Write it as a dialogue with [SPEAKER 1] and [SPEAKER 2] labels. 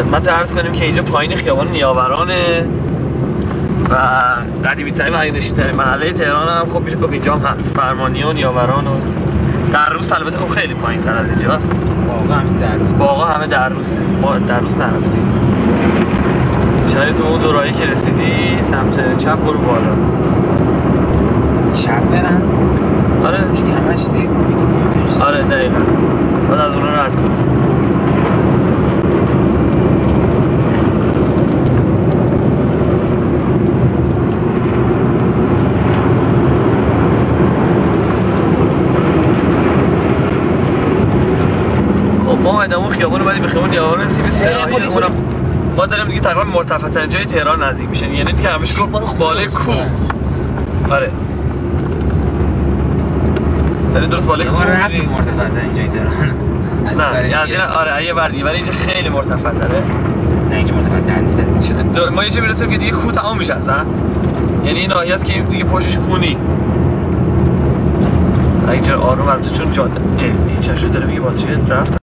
[SPEAKER 1] خدمت عرض کنیم که اینجا پایین خیابان نیاورانه و قدیمی ترین و عیدشی ترین محله تهران هم خب میشه گفت اینجا هم هست. فرمانی و نیاوران و دروس البته خب خیلی پایین تر از اینجاست. باغا همه دروسه. ما دروس نرفتیم. شاید تو اون دورایی که رسیدی سمت چپ برو بالا.
[SPEAKER 2] چپ برم؟
[SPEAKER 1] آره
[SPEAKER 2] دیگه همش دیگه کوبیت.
[SPEAKER 1] آره دقیقا باید از اون رو رد کنی. ما ادامه خیابون بعدی به خیابون نیاوران رسیدیم. ما داریم دیگه تقریبا مرتفع ترین جای تهران نزدیک میشن، یعنی دیگه همش رو بالای کوه. آره داریم درست بالای کوه
[SPEAKER 2] رفتیم مرتفع ترین جای تهران.
[SPEAKER 1] نه از این آره یه وردی ولی اینجا خیلی مرتفع تره.
[SPEAKER 2] نه اینجا مرتفع تر نیست از این.
[SPEAKER 1] ما یه جا میرسیم که دیگه کوه تمام میشه اصلا، یعنی این ناحیه است که دیگه پشتش کونی. اینجا آروم البته چون جاده این چشم داره میگه واسه رفت